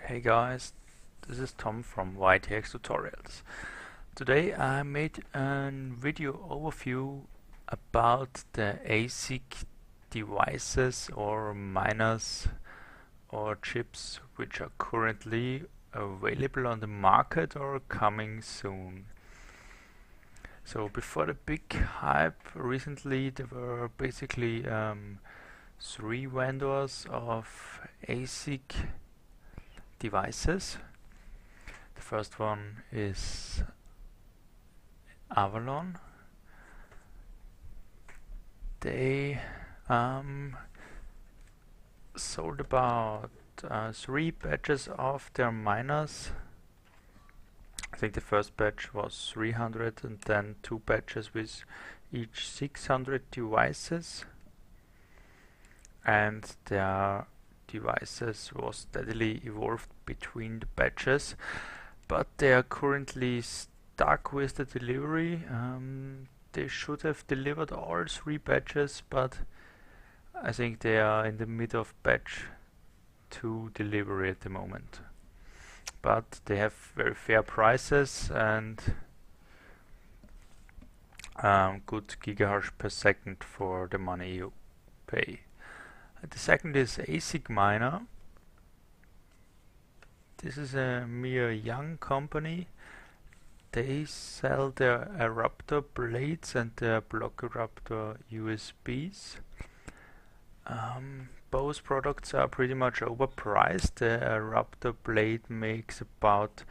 Hey guys, this is Tom from YTXtutorials. Today I made a video overview about the ASIC devices or miners or chips which are currently available on the market or coming soon. So before the big hype recently there were basically three vendors of ASIC devices. The first one is Avalon. They sold about 3 batches of their miners. I think the first batch was 300 and then 2 batches with each 600 devices, and their devices was steadily evolved between the batches, but they are currently stuck with the delivery. They should have delivered all 3 batches, but I think they are in the mid of batch 2 delivery at the moment. But they have very fair prices and good gigahash per second for the money you pay. The second is ASIC Miner. This is a mere young company. They sell their eruptor blades and their block eruptor USBs. Both products are pretty much overpriced. The eruptor blade makes about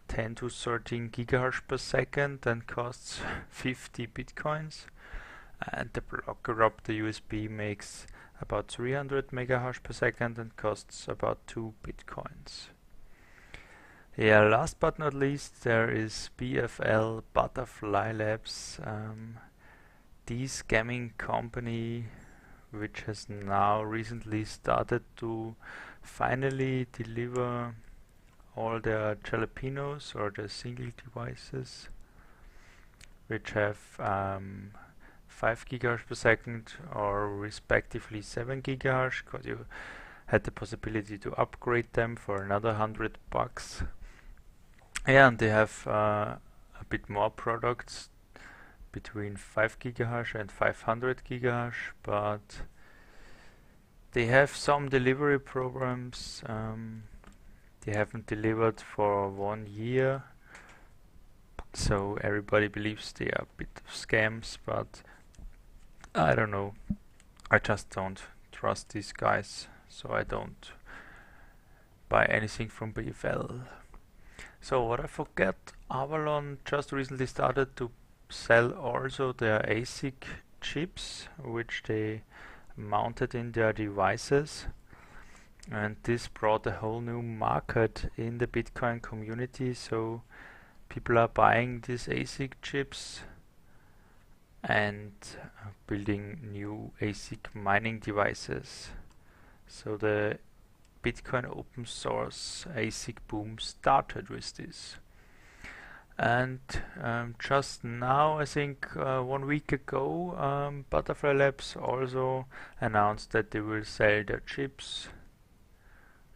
10 to 13 gigahash per second and costs 50 bitcoins. And the block eruptor USB makes about 300 megahash per second and costs about 2 bitcoins. Yeah, last but not least there is BFL Butterfly Labs, the scamming company which has now recently started to finally deliver all their jalapenos or the single devices which have 5 gigahash per second or respectively 7 gigahash, because you had the possibility to upgrade them for another $100. Yeah, and they have a bit more products between 5 gigahash and 500 gigahash, but they have some delivery programs. They haven't delivered for 1 year, so everybody believes they are a bit of scams, but I don't know. I just don't trust these guys, so I don't buy anything from BFL. So what I forget, Avalon just recently started to sell also their ASIC chips, which they mounted in their devices, and this brought a whole new market in the Bitcoin community. So people are buying these ASIC chips and building new ASIC mining devices. So the Bitcoin open source ASIC boom started with this. And just now, I think 1 week ago, Butterfly Labs also announced that they will sell their chips.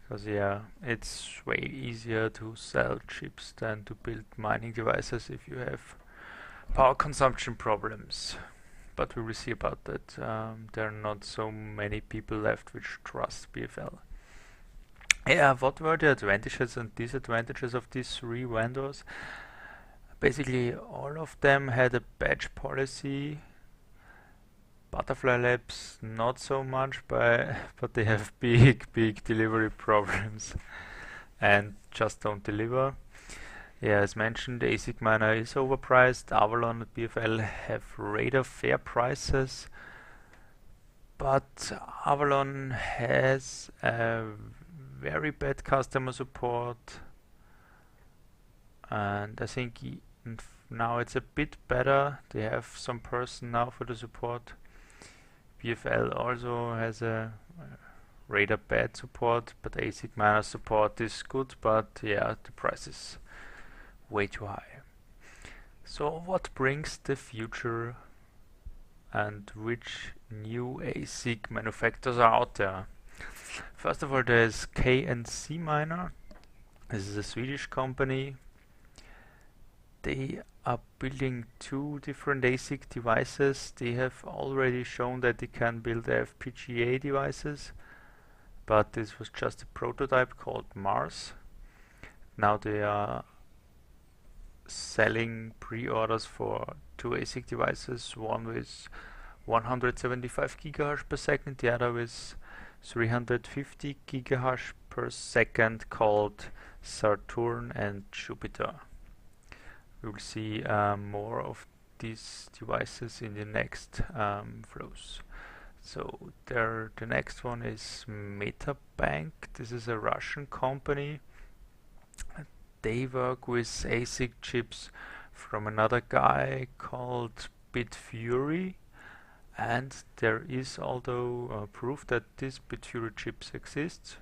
Because yeah, it's way easier to sell chips than to build mining devices if you have power consumption problems. But we will see about that. There are not so many people left which trust BFL. Yeah, what were the advantages and disadvantages of these 3 vendors? Basically all of them had a batch policy. Butterfly Labs not so much, but they have big delivery problems and just don't deliver. Yeah, as mentioned, ASIC Miner is overpriced. Avalon and BFL have rather fair prices, but Avalon has a very bad customer support, and I think now it's a bit better. They have some person now for the support. BFL also has a rather bad support, but ASIC Miner support is good, but yeah, the price is way too high. So what brings the future and which new ASIC manufacturers are out there? First of all, there's KNC Miner. This is a Swedish company. They are building two different ASIC devices. They have already shown that they can build FPGA devices, but this was just a prototype called Mars. Now they are selling pre-orders for two ASIC devices, one with 175 gigahertz per second, the other with 350 gigahertz per second, called Saturn and Jupiter. We will see more of these devices in the next flows. So the next one is MetaBank. This is a Russian company. They work with ASIC chips from another guy called Bitfury, and there is also proof that these Bitfury chips exist.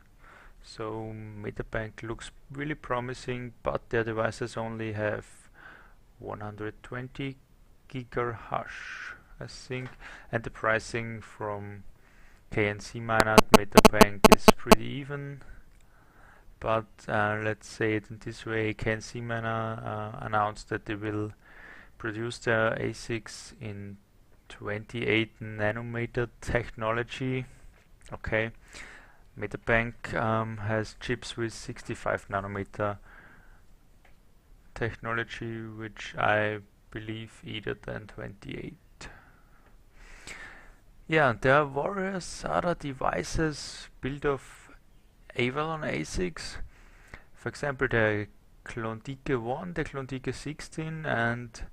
So MetaBank looks really promising, but their devices only have 120 gigahash, I think, and the pricing from KNC-Miner and MetaBank is pretty even. But let's say it in this way: KNC-Miner announced that they will produce their ASICs in 28 nanometer technology. Okay, MetaBank has chips with 65 nanometer technology, which I believe either than 28. Yeah, there are various other devices built of Avalon ASICs. For example, the Klondike 1, the Klondike 16, and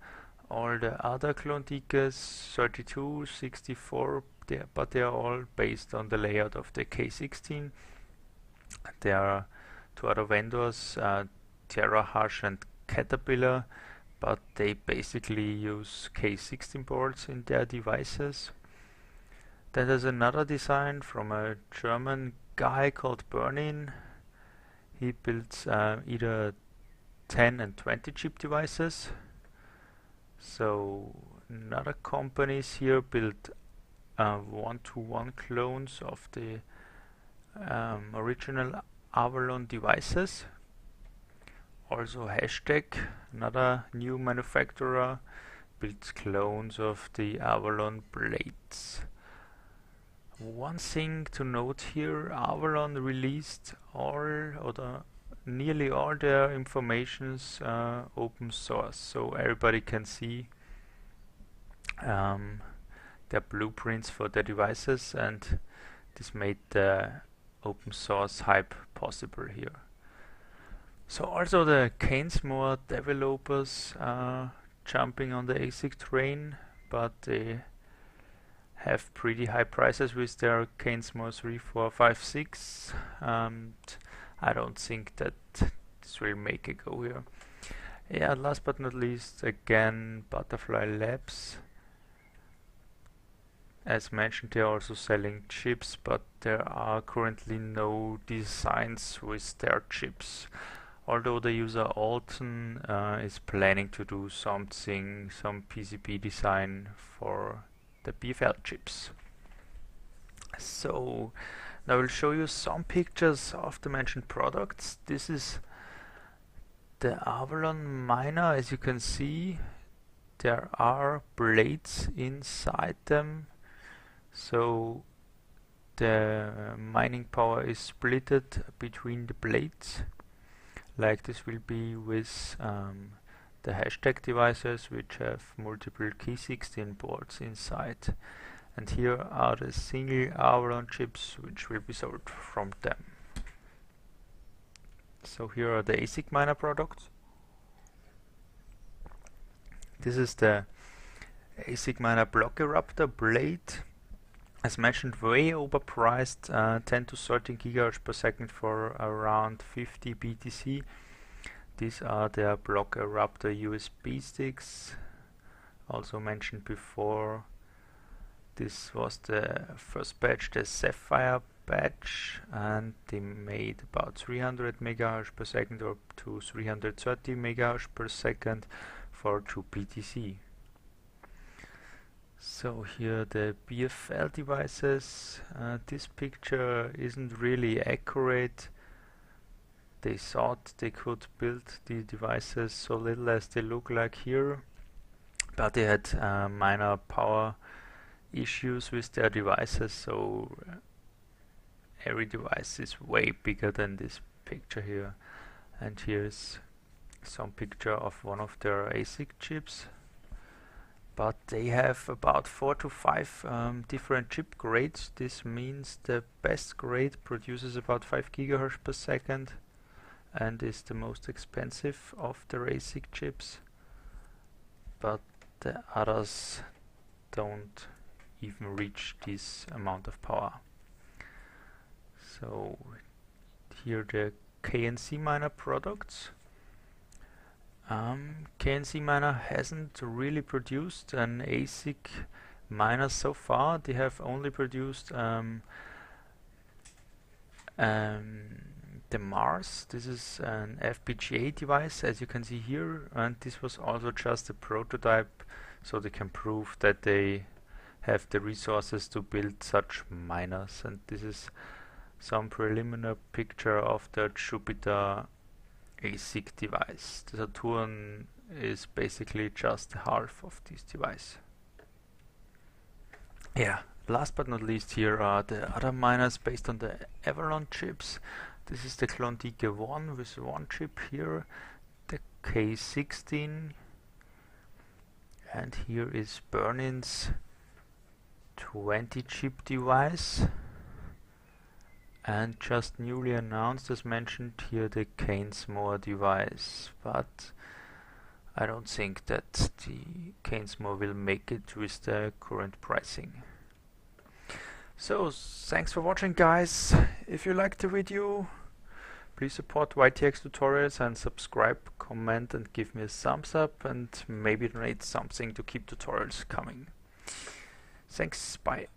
all the other Klondikes 32, 64, but they are all based on the layout of the K16. There are two other vendors, TerraHash and Caterpillar, but they basically use K16 boards in their devices. Then there's another design from a German guy called Bernin. He builds either 10 and 20 chip devices. So other companies here build one-to-one clones of the original Avalon devices. Also Hashtag, another new manufacturer, builds clones of the Avalon blades. One thing to note here: Avalon released nearly all their informations open source, so everybody can see their blueprints for their devices, and this made the open source hype possible here. So also the KNC-Miner developers are jumping on the ASIC train, but they have pretty high prices with their KNC-Miner 3, 4, 5, 6. I don't think that this will make a go here. Yeah, last but not least, again, Butterfly Labs. As mentioned, they are also selling chips, but there are currently no designs with their chips. Although the user Alton is planning to do some PCB design for the BFL chips. So now I will show you some pictures of the mentioned products. This is the Avalon miner. As you can see, there are blades inside them, so the mining power is splitted between the blades, like this will be with the Hashtag devices, which have multiple K16 boards inside. And here are the single Avalon chips which will be sold from them. So here are the ASIC miner products. This is the ASIC miner block eruptor blade. As mentioned, way overpriced, 10 to 13 gigahertz per second for around 50 BTC. These are their block eruptor USB sticks. Also mentioned before, this was the first batch, the Sapphire batch, and they made about 300 megahertz per second up to 330 megahertz per second for 2 BTC. So here the BFL devices. This picture isn't really accurate. They thought they could build the devices so little as they look like here, but they had minor power issues with their devices, so every device is way bigger than this picture here. And here's some picture of one of their ASIC chips, but they have about 4 to 5 different chip grades. This means the best grade produces about 5 gigahertz per second and is the most expensive of the ASIC chips, but the others don't even reach this amount of power. So here the KNC-Miner products. KNC-Miner hasn't really produced an ASIC miner so far. They have only produced the Mars. This is an FPGA device, as you can see here, and this was also just a prototype, so they can prove that they have the resources to build such miners. And this is some preliminary picture of the Jupiter ASIC device. The Saturn is basically just half of this device. Yeah, last but not least, here are the other miners based on the Avalon chips. This is the Klondike 1 with one chip here, the K16, and here is Burnin's 20 chip device, and just newly announced, as mentioned here, the KNC-Miner device, but I don't think that the KNC-Miner will make it with the current pricing. So thanks for watching, guys. If you liked the video, please support YTXtutorials and subscribe, comment and give me a thumbs up, and maybe donate something to keep tutorials coming. Thanks, bye.